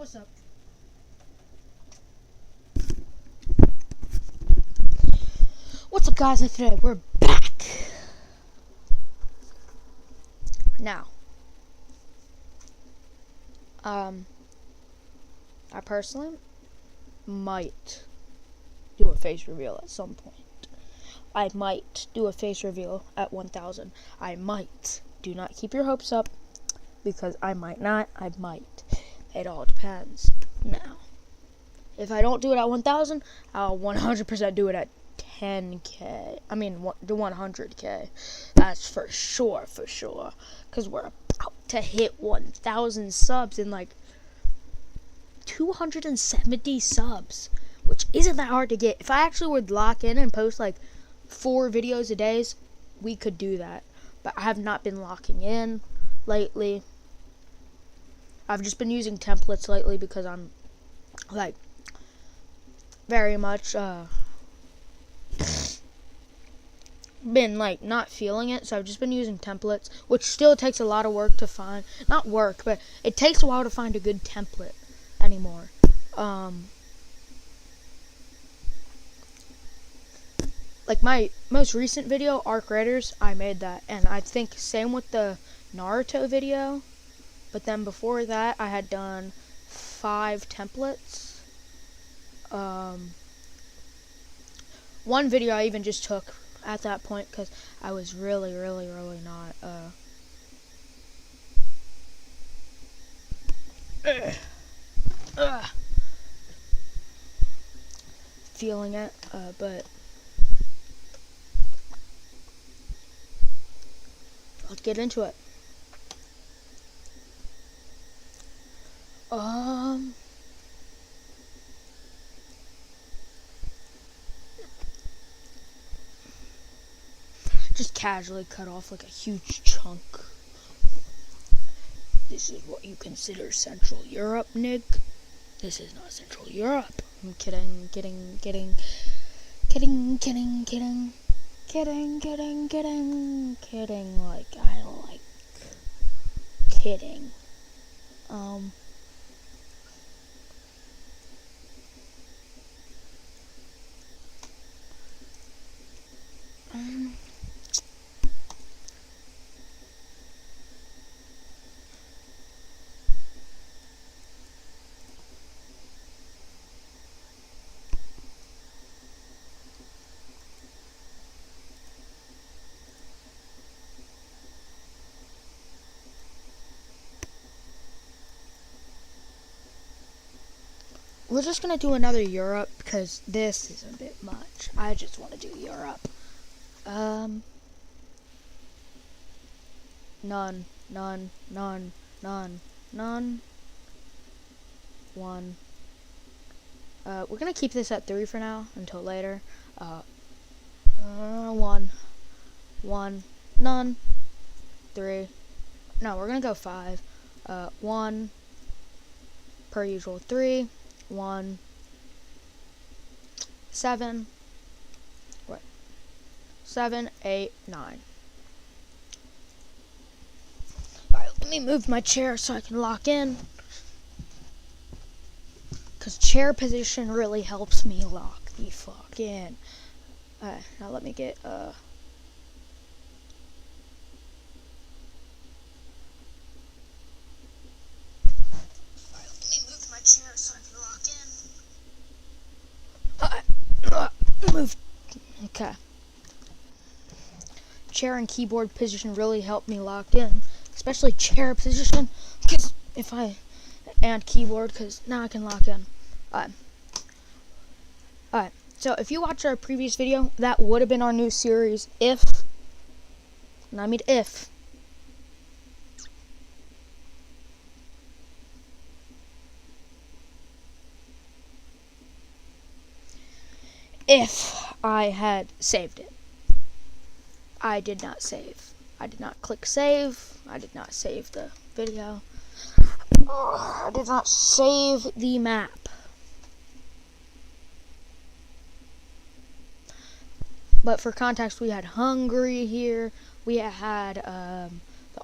What's up? What's up, guys? And today we're back. Now, I personally might do a face reveal at some point. I might do a face reveal at 1,000. I might. Do not keep your hopes up, because I might not. I might. It all depends. Now, if I don't do it at 1,000, I'll 100% do it at 10K. I mean, 100K. That's for sure. Because we're about to hit 1,000 subs in like 270 subs, which isn't that hard to get. If I actually would lock in and post like 4 videos a day, we could do that. But I have not been locking in lately. I've just been using templates lately because I'm like very much been like not feeling it, so I've just been using templates, which still takes a lot of work to find. Not work, but it takes a while to find a good template anymore. Like my most recent video, Arc Raiders, I made that, and I think same with the Naruto video. But then before that, I had done 5 templates. One video I even just took at that point because I was really not feeling it, but let's get into it. Just casually cut off like a huge chunk. This is what you consider Central Europe, Nick? This is not Central Europe. I'm kidding. Kidding, like I like kidding. We're just gonna do another Europe because this is a bit much. I just want to do Europe. None. 1. We're gonna keep this at 3 for now until later. 1. None. 3. No, we're gonna go 5. 1. Per usual. 3. 1. 7. Right. 7, 8, 9. Alright, let me move my chair so I can lock in. Because chair position really helps me lock the fuck in. Alright, now let me get, Alright, let me move my chair so I can lock in. Move. Okay. Chair and keyboard position really help me lock in. Especially chair position. Because if I... And keyboard, because now I can lock in. Alright, so if you watched our previous video, that would have been our new series, if, and I mean if I had saved it. I did not save. I did not click save. I did not save the video. I did not save the map. But for context, we had Hungary here. We had the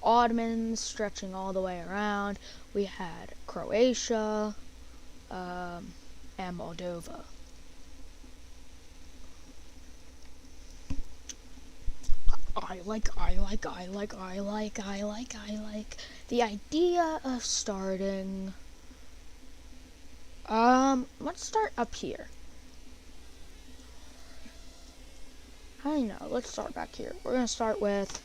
Ottomans stretching all the way around. We had Croatia. and Moldova. I like the idea of starting. Let's start up here. I know, let's start back here. We're gonna start with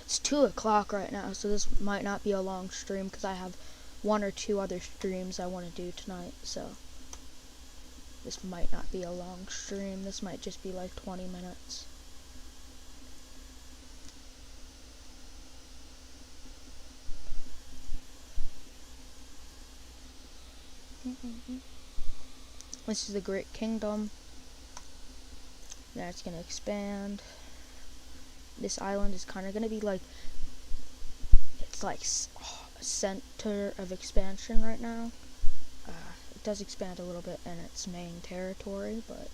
it's 2 o'clock right now, so this might not be a long stream because I have 1 or 2 other streams I want to do tonight, so this might not be a long stream. This might just be like 20 minutes. This is the Great Kingdom. Now it's gonna expand. This island is kind of gonna be like, it's like a center of expansion right now. It does expand a little bit in its main territory, but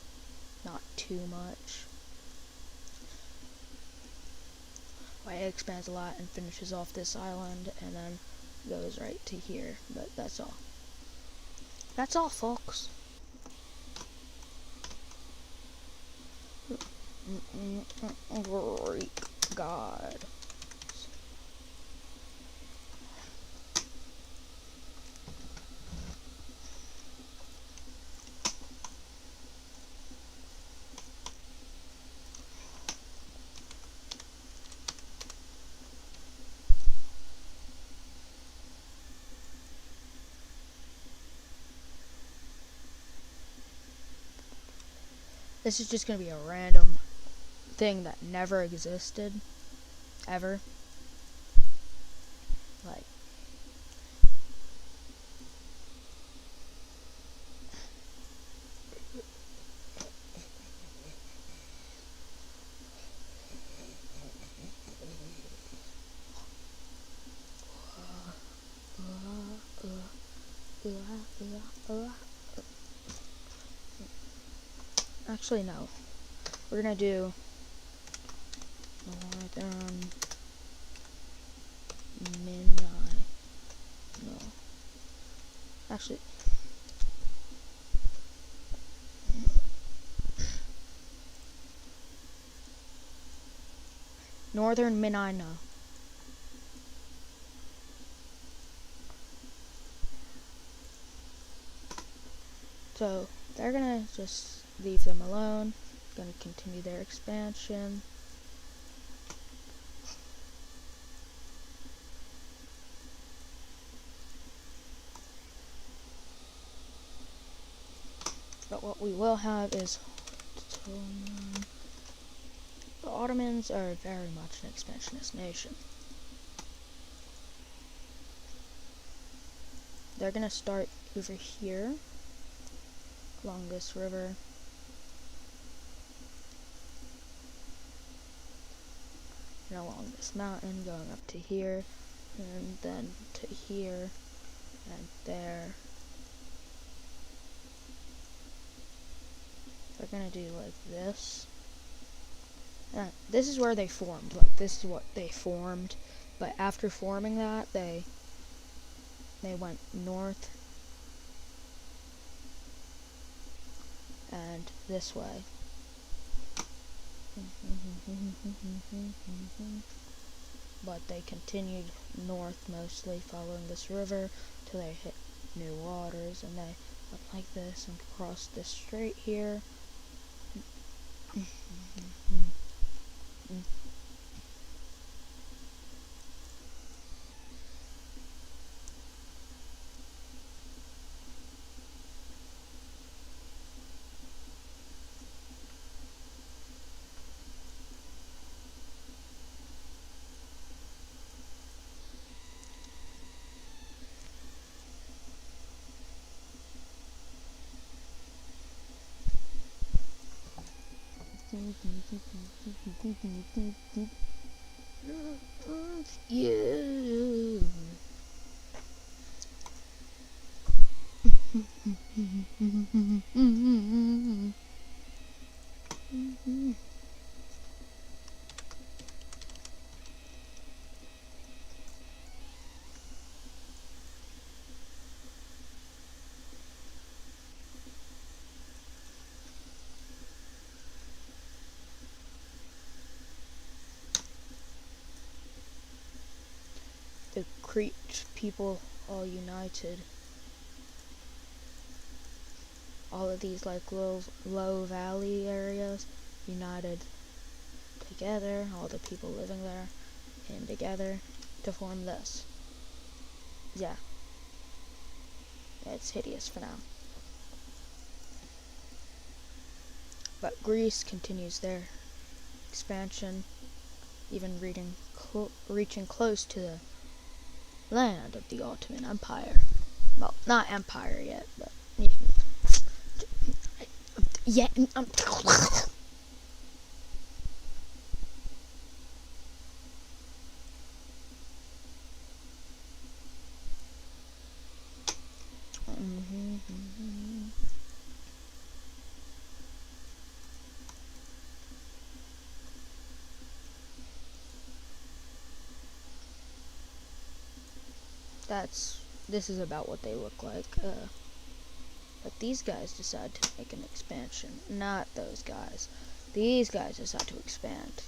not too much. It expands a lot and finishes off this island and then goes right to here, but that's all. That's all, folks. Great God. This is just gonna be a random thing that never existed, ever. Like, actually no. We're gonna do Northern Midnight. No. Actually, Northern Minina. So they're gonna just leave them alone. Gonna continue their expansion. But what we will have is the Ottomans are very much an expansionist nation. They're gonna start over here along this river. And along this mountain, going up to here, and then to here, and there. They're gonna do like this. This is where they formed. Like, this is what they formed. But after forming that, they went north and this way. But they continued north mostly, following this river till they hit new waters, and they went like this and crossed this strait here. You. The Crete people all united. All of these like low valley areas united together. All the people living there came together to form this. Yeah. It's hideous for now. But Greece continues their expansion, even reaching close to the land of the Ottoman Empire. Well, not empire yet, but yeah. This is about what they look like. But these guys decide to make an expansion. Not those guys. These guys decide to expand.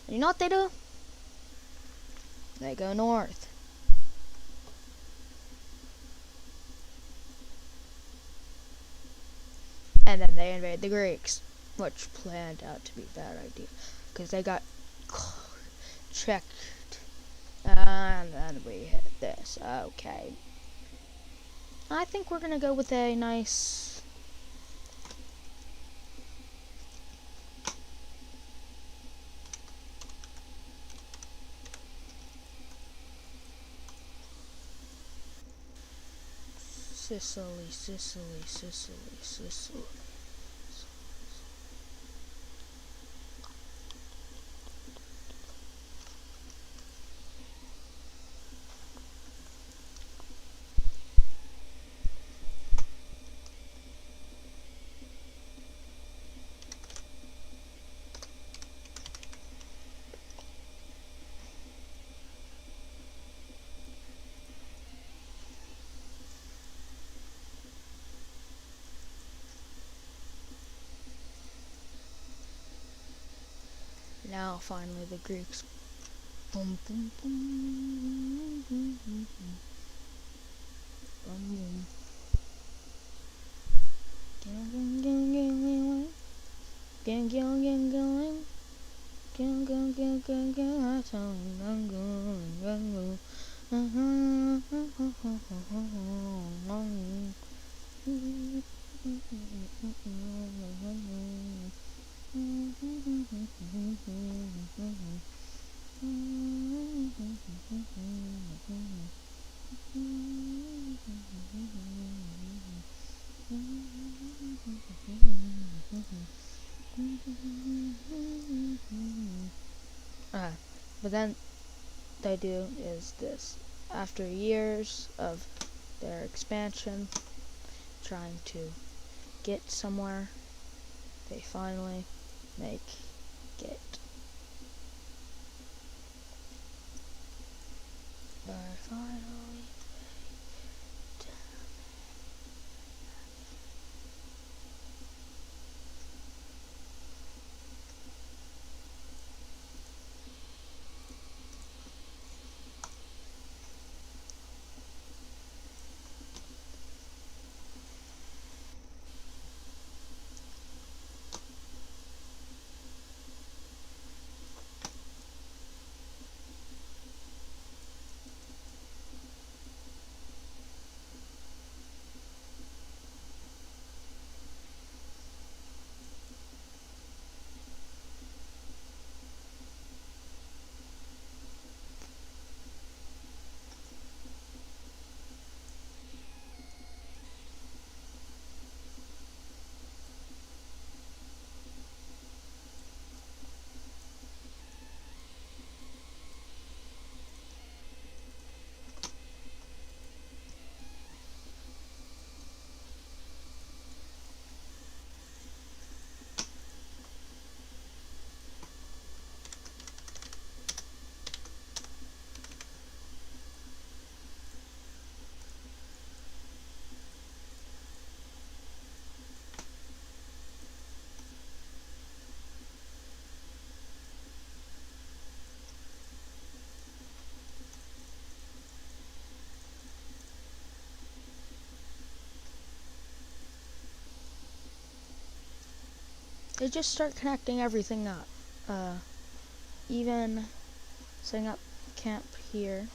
And you know what they do? They go north. And then they invade the Greeks, which planned out to be a bad idea, because they got checked. And then we hit this. Okay. I think we're gonna go with a nice Sicily. Now finally the Greeks. Boom, boom, boom, boom, boom, boom. Boom. But then they do is this. After years of their expansion, trying to get somewhere, they finally make it. they just start connecting everything up. Even setting up camp here.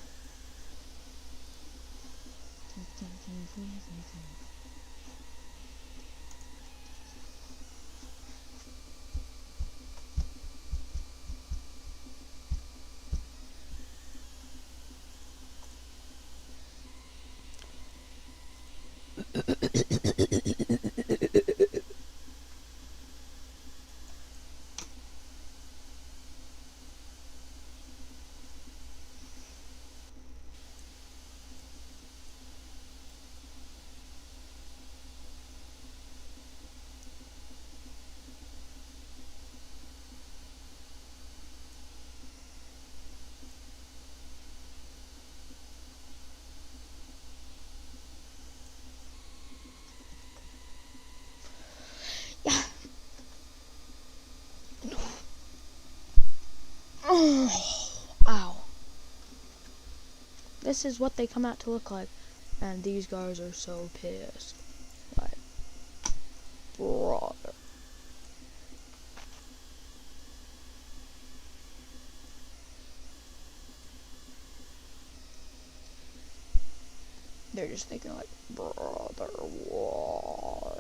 Ow. This is what they come out to look like. And these guys are so pissed. Like, brother. They're just thinking like, brother, why?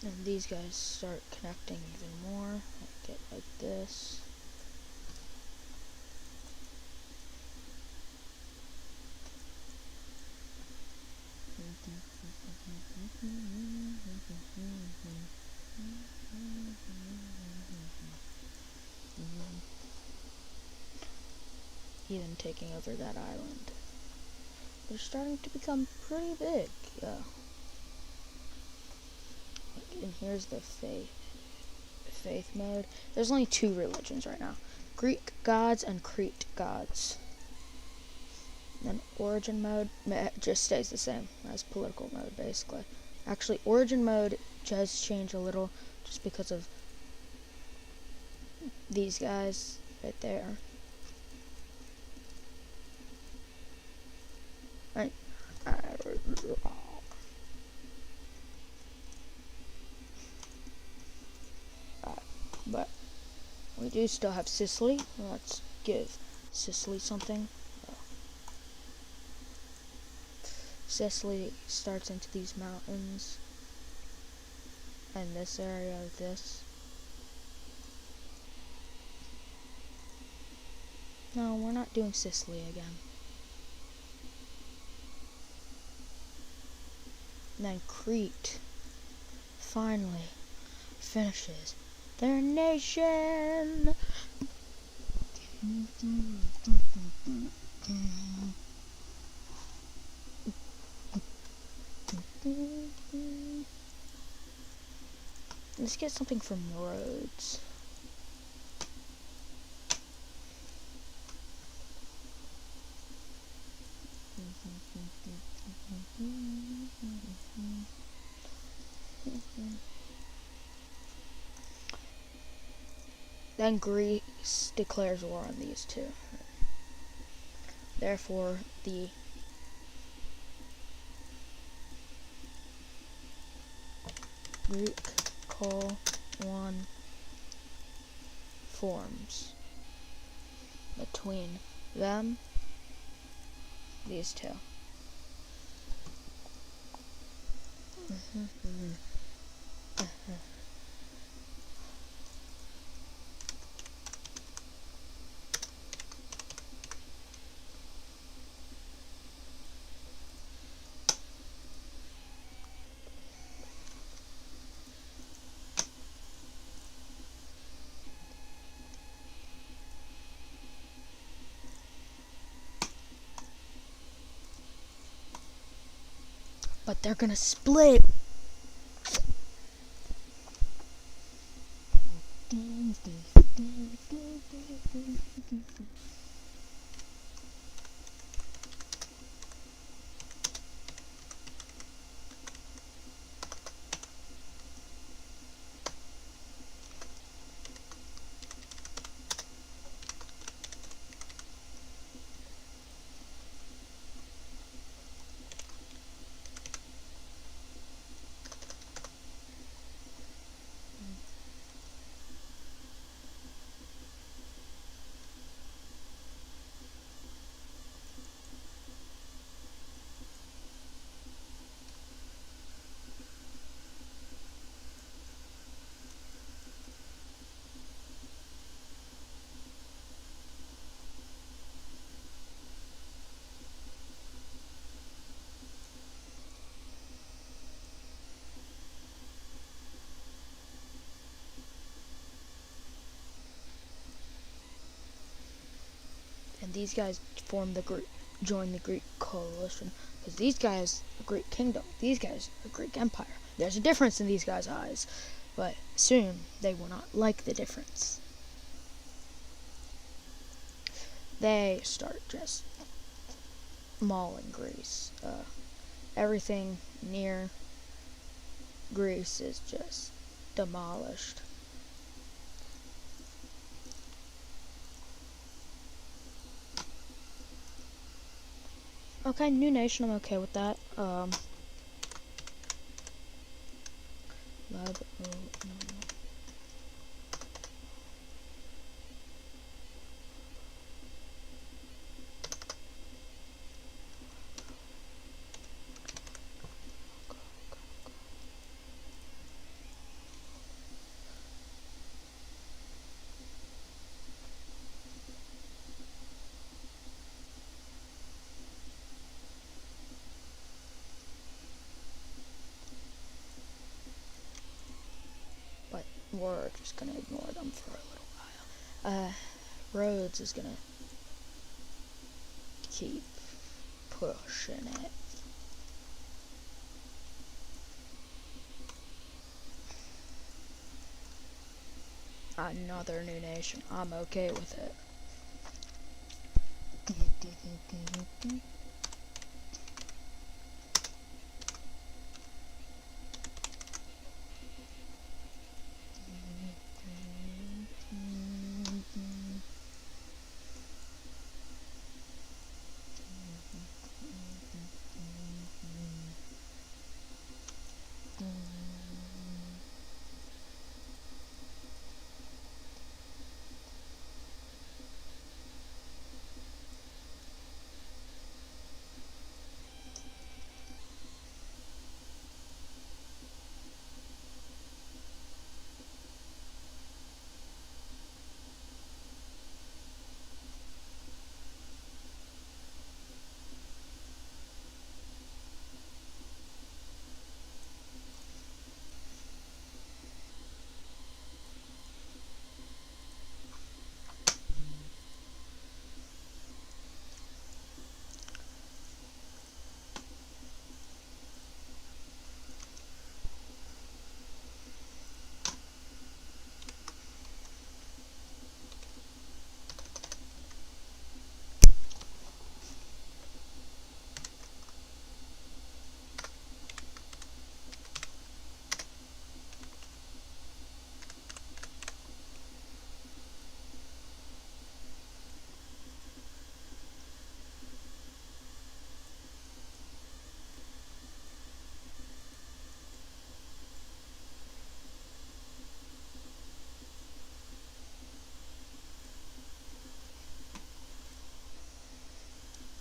And these guys start connecting even more. Like get like this. Even taking over that island. They're starting to become pretty big, yeah. And here's the faith mode. There's only 2 religions right now. Greek gods and Crete gods. And then origin mode just stays the same as political mode, basically. Actually, origin mode does change a little just because of these guys right there. Right. But we do still have Sicily. Let's give Sicily something. Sicily starts into these mountains. And this area of this. No, we're not doing Sicily again. And then Crete finally finishes their nation. Let's get something from Rhodes. Then Greece declares war on these 2. Therefore, the Greek call 1 forms between them, these 2. But they're gonna split. these guys formed the Greek, joined the Greek coalition, because these guys are Greek kingdom, these guys are Greek empire. There's a difference in these guys' eyes, but soon they will not like the difference. They start just mauling Greece. Everything near Greece is just demolished. Okay, new nation, I'm okay with that. Lab, no. But we're just gonna ignore them for a little while. Rhodes is gonna keep pushing it. Another new nation. I'm okay with it.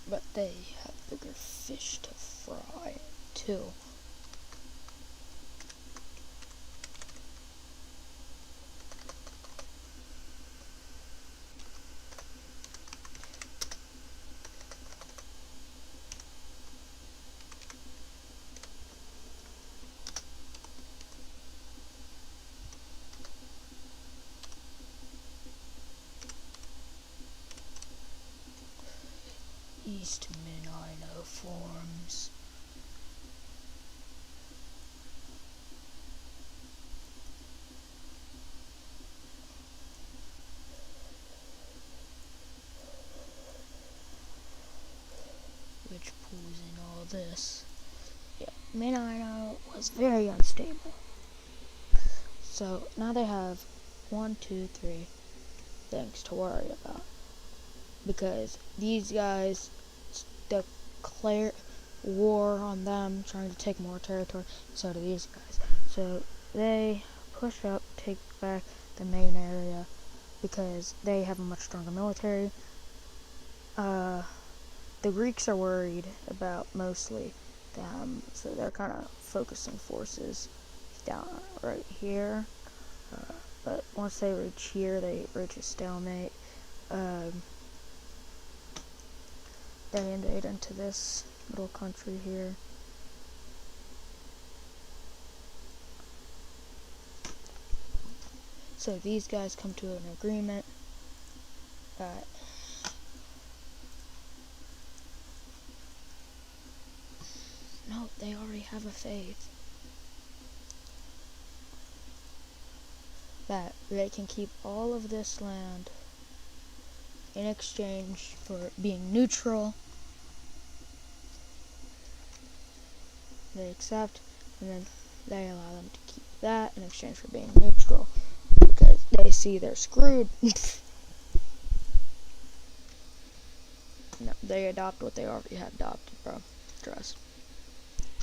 But they have bigger fish to fry, too. East Menino forms. Which pulls in all this. Yeah, Menino was very unstable. So now they have 1, 2, 3 things to worry about. Because these guys declare war on them, trying to take more territory, so do these guys. So they push up, take back the main area, because they have a much stronger military. The Greeks are worried about mostly them, so they're kind of focusing forces down right here. But once they reach here, they reach a stalemate. They invade into this little country here. So these guys come to an agreement that have a faith that they can keep all of this land in exchange for being neutral. They accept, and then they allow them to keep that in exchange for being neutral, because they see they're screwed. No, they adopt what they already had adopted, bro. Trust.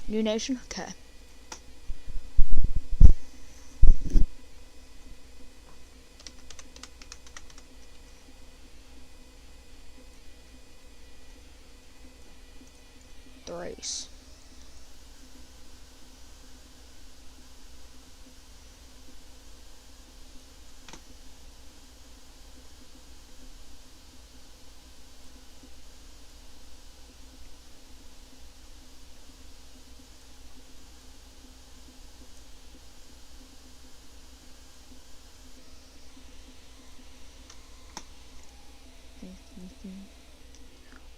New nation? Okay. Thrace.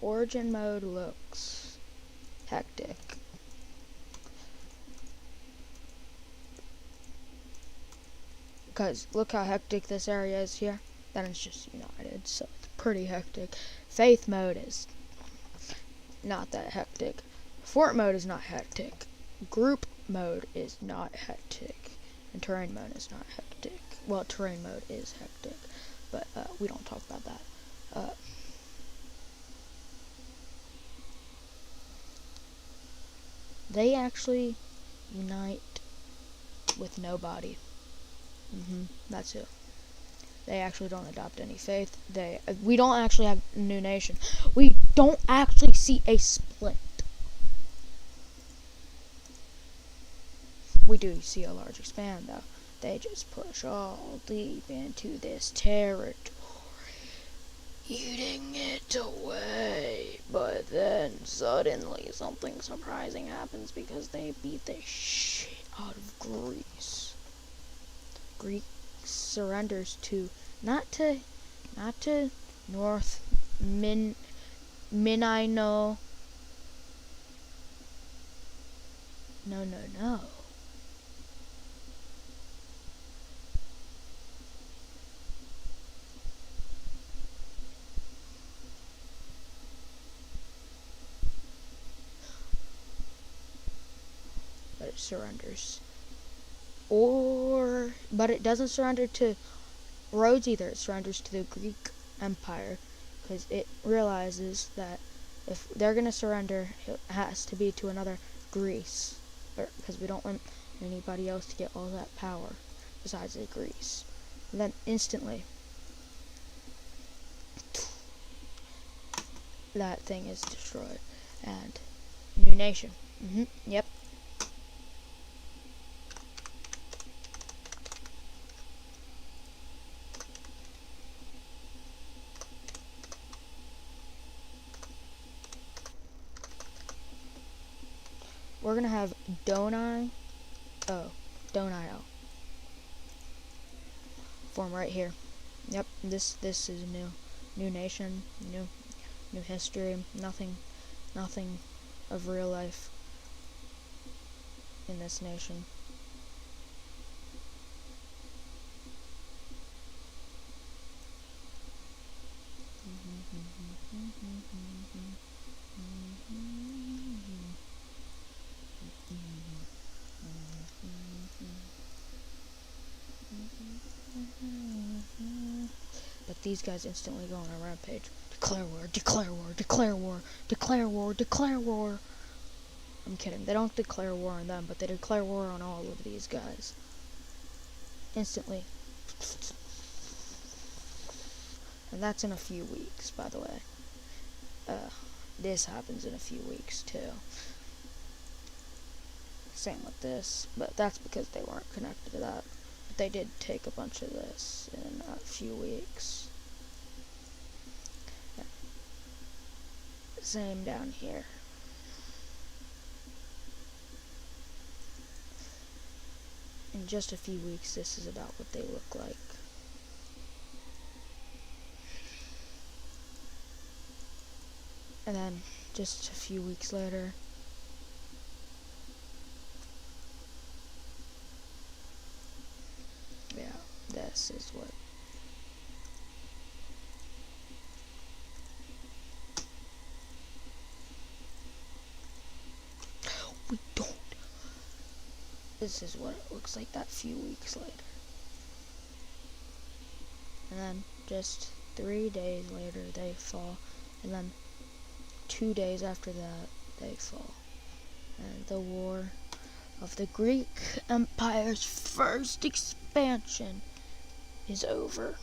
Origin mode looks hectic. Because look how hectic this area is here. Then it's just united, so it's pretty hectic. Faith mode is not that hectic. Fort mode is not hectic. Group mode is not hectic. And terrain mode is not hectic. Well, terrain mode is hectic, but we don't talk about that. They actually unite with nobody. That's it. They actually don't adopt any faith. We don't actually have a new nation. We don't actually see a split. We do see a large expand, though. They just push all deep into this territory, eating it away. But then suddenly something surprising happens because they beat the shit out of Greece. Greece surrenders to not to North Minino. No. But it surrenders. But it doesn't surrender to Rhodes either. It surrenders to the Greek Empire, because it realizes that if they're going to surrender, it has to be to another Greece, because we don't want anybody else to get all that power besides the Greece. And then instantly, that thing is destroyed, and new nation. Yep. We're gonna have Donai form right here. Yep, this is a new nation, new history. Nothing of real life in this nation. But these guys instantly go on a rampage. Declare war, declare war, declare war, declare war, declare war. I'm kidding. They don't declare war on them, but they declare war on all of these guys. Instantly. And that's in a few weeks, by the way. This happens in a few weeks, too. Same with this, but that's because they weren't connected to that. But they did take a bunch of this in a few weeks. Yeah. Same down here. In just a few weeks, this is about what they look like. And then, just a few weeks later, this is what. We don't. This is what it looks like that few weeks later. And then just 3 days later they fall. And then 2 days after that they fall. And the war of the Greek Empire's first expansion is over.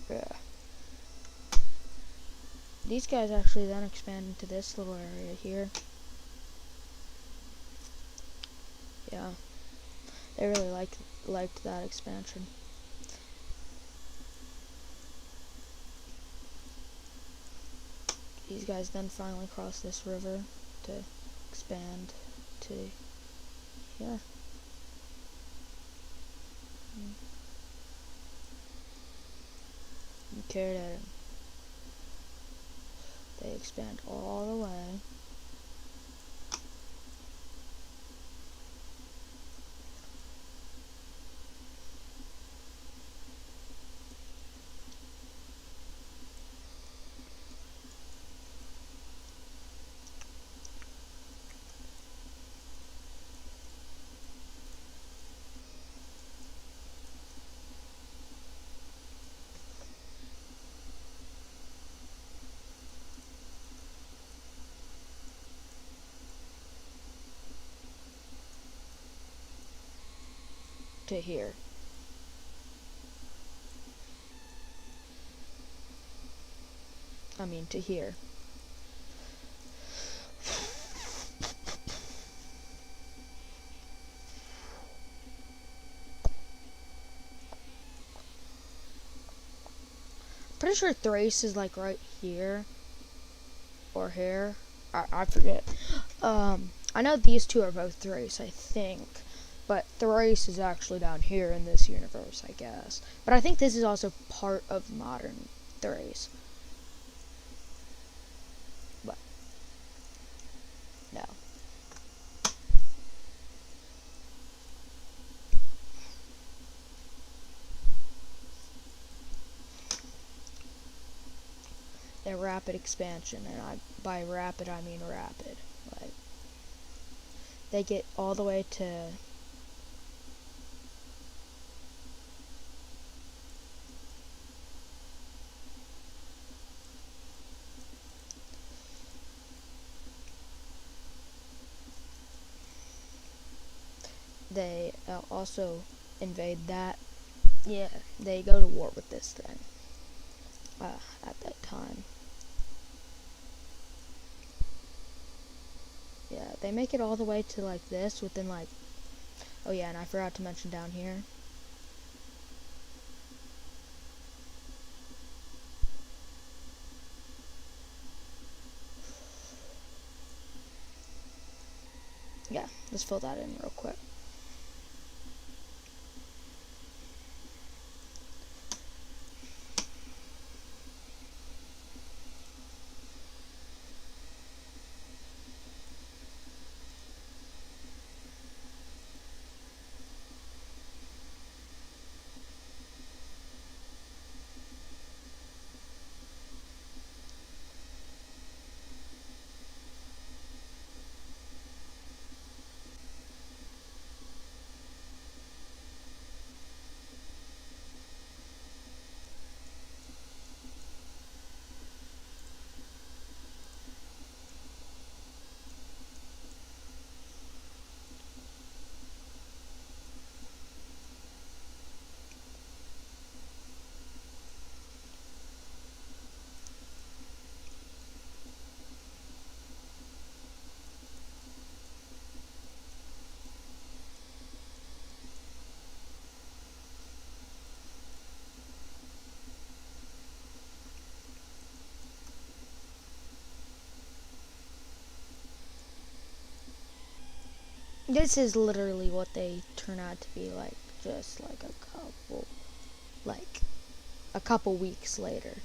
Yeah. These guys actually then expand into this little area here. Yeah. They really liked that expansion. These guys then finally cross this river to expand to here. Okay, then they expand all the way. To here. I mean to here. Pretty sure Thrace is like right here or here. I forget. I know these two are both Thrace, I think. But Thrace is actually down here in this universe, I guess. But I think this is also part of modern Thrace. But, no. Their rapid expansion, and by rapid I mean rapid. Like, they get all the way to they also invade that. Yeah, they go to war with this thing at that time. Yeah, they make it all the way to like this within like, oh yeah, and I forgot to mention down here. Yeah, let's fill that in real quick. This is literally what they turn out to be like, just like a couple weeks later.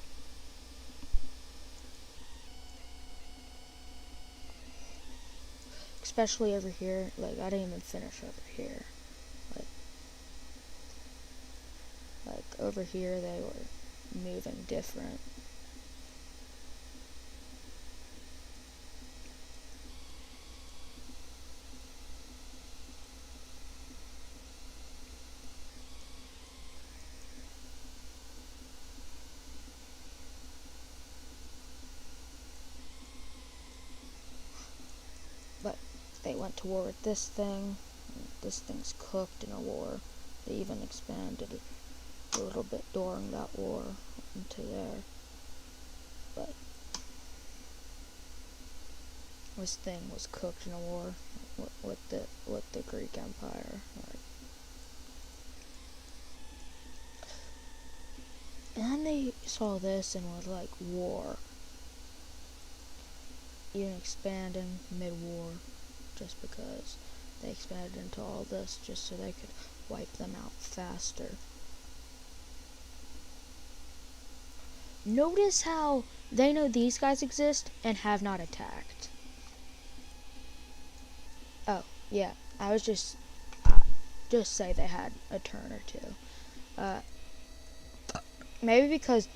especially over here. Like, I didn't even finish over here. Like over here, they were moving different. But they went to war with this thing. This thing's cooked in a war. They even expanded a little bit during that war into there. But this thing was cooked in a war with the Greek Empire. And then they saw this and was like, war. Even expanding mid-war, just because they expanded into all this just so they could wipe them out faster. Notice how they know these guys exist and have not attacked. Oh, yeah, I was just say they had a turn or two. Maybe because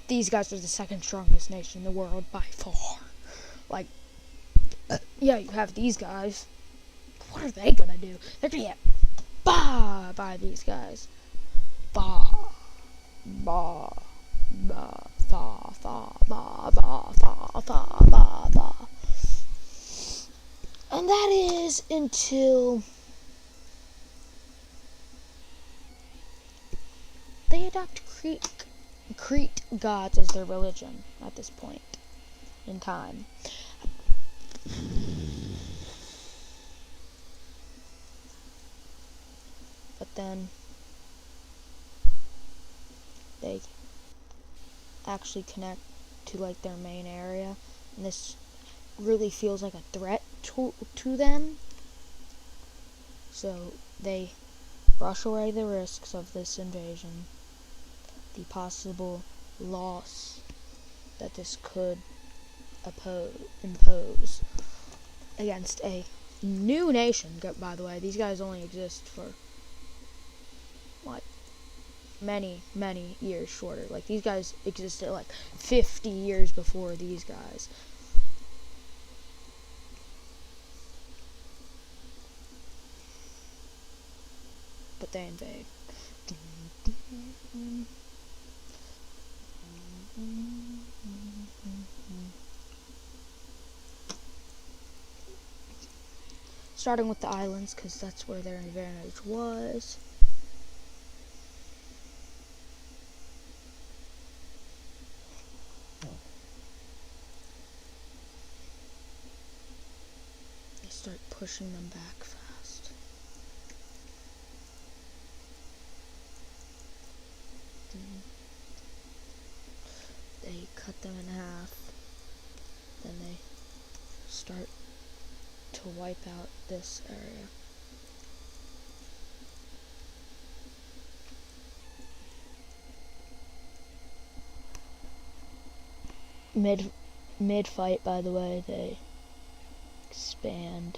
these guys are the second strongest nation in the world by far. Like, yeah, you have these guys. What are they gonna do? They're gonna get by these guys. Ba, ba, ba, fa, fa, ba, ba, fa, fa, ba, ba. And that is until they adopt Crete gods as their religion at this point in time. But then they actually connect to like their main area, and this really feels like a threat to them. So they brush away the risks of this invasion, the possible loss that this could impose against a new nation. By the way, these guys only exist for like many years shorter. Like, these guys existed like 50 years before these guys. But they invade. Starting with the islands, because that's where their advantage was. They start pushing them back fast. They cut them in half. Then they start to wipe out this area. Mid fight, by the way, they expand.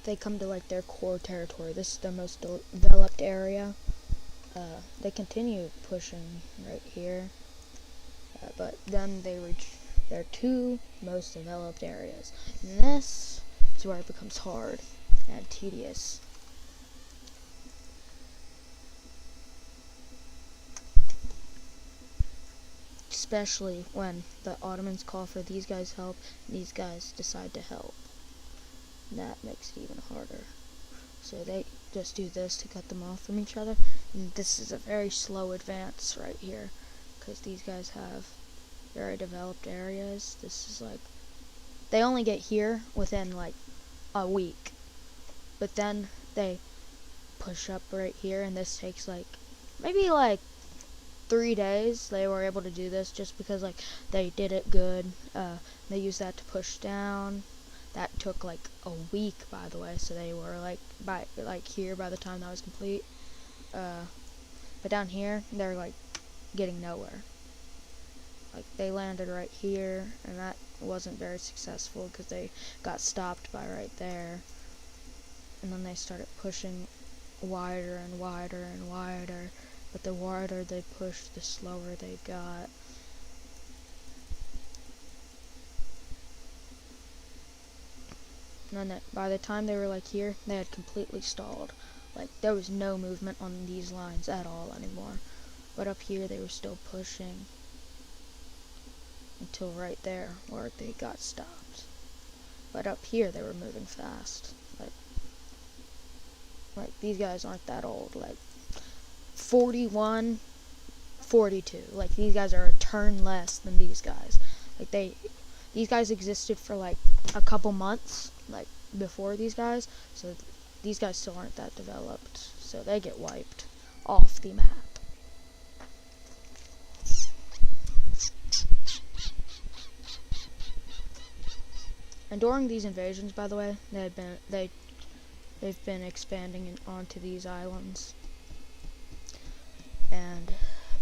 They come to like their core territory. This is their most developed area. They continue pushing right here, but then they reach their two most developed areas. And this is where it becomes hard and tedious. Especially when the Ottomans call for these guys' help, and these guys decide to help. And that makes it even harder. So they just do this to cut them off from each other. And this is a very slow advance right here, because these guys have very developed areas. This is like, they only get here within like a week. But then they push up right here, and this takes like, maybe like 3 days they were able to do this just because like they did it good. They used that to push down. That took like a week, by the way, so they were like here by the time that was complete. But down here they're like getting nowhere. Like they landed right here, and that wasn't very successful because they got stopped by right there. And then they started pushing wider and wider and wider, but the wider they pushed, the slower they got. And then by the time they were like here, they had completely stalled. Like there was no movement on these lines at all anymore. But up here they were still pushing until right there where they got stopped. But up here they were moving fast. Like these guys aren't that old. Like 41, 42. Like these guys are a turn less than these guys. Like these guys existed for like a couple months, like before these guys. So these guys still aren't that developed. So they get wiped off the map. And during these invasions, by the way, they've been expanding onto these islands.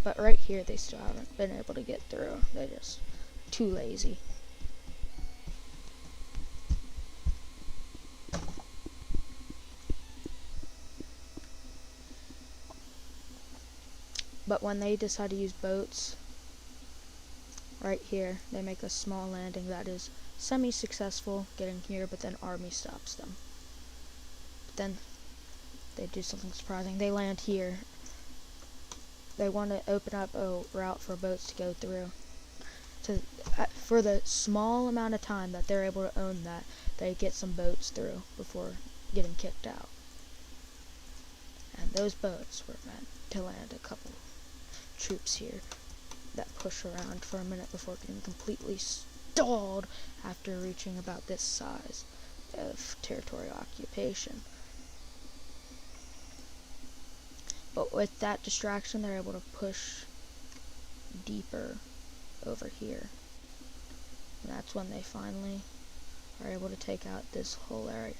But right here they still haven't been able to get through. They're just too lazy. But when they decide to use boats, right here, they make a small landing that is semi-successful getting here, but then army stops them. But then they do something surprising. They land here. They want to open up a route for boats to go through. For the small amount of time that they're able to own that, they get some boats through before getting kicked out. And those boats were meant to land a couple troops here that push around for a minute before getting completely stalled after reaching about this size of territorial occupation. But with that distraction, they're able to push deeper over here. And that's when they finally are able to take out this whole area.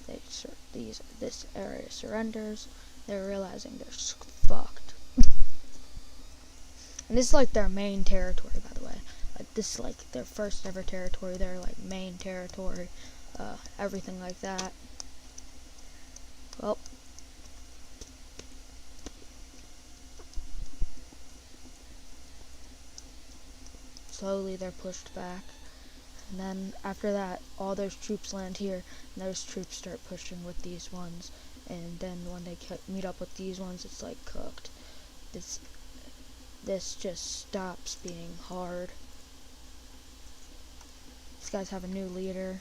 This area surrenders. They're realizing they're fucked. And this is like their main territory, by the way. Like this is like their first ever territory. Their like main territory, everything like that. Well, slowly they're pushed back, and then after that, all those troops land here, and those troops start pushing with these ones. And then when they meet up with these ones, it's like cooked. This just stops being hard. These guys have a new leader.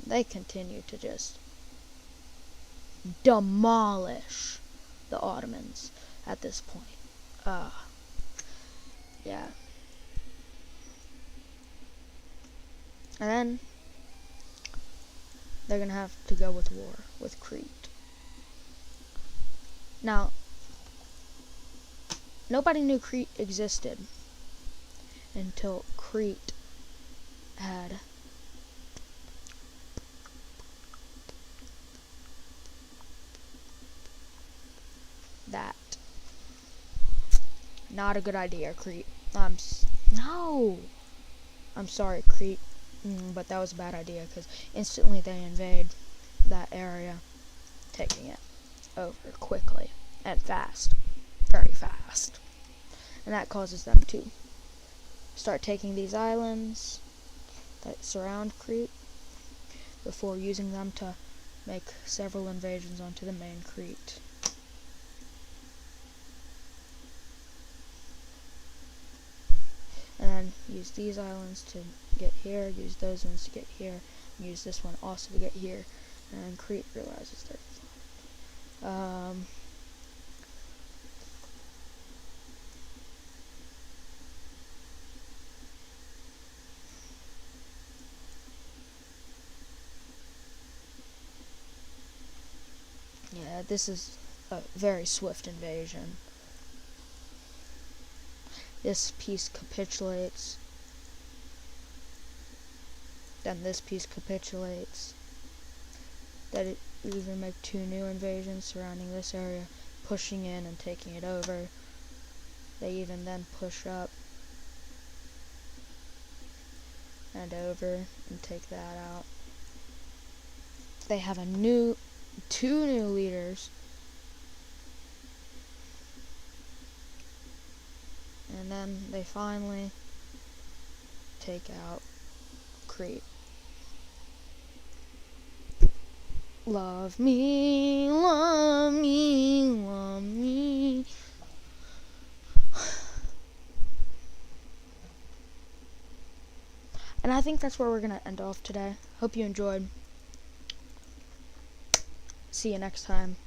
They continue to just demolish the Ottomans at this point. Yeah. And then they're gonna have to go with war with Crete. Now, nobody knew Crete existed until Crete had that. Not a good idea, Crete. No! I'm sorry, Crete, but that was a bad idea, because instantly they invade that area, taking it over quickly and fast. Very fast. And that causes them to start taking these islands that surround Crete before using them to make several invasions onto the main Crete. And then use these islands to get here, use those ones to get here, and use this one also to get here, and then Crete realizes they're yeah, this is a very swift invasion. This piece capitulates. Then this piece capitulates. That it even make 2 new invasions surrounding this area, pushing in and taking it over. They even then push up and over and take that out. They have 2 new leaders. And then they finally take out Crete. Love me, love me, love me. And I think that's where we're going to end off today. Hope you enjoyed. See you next time.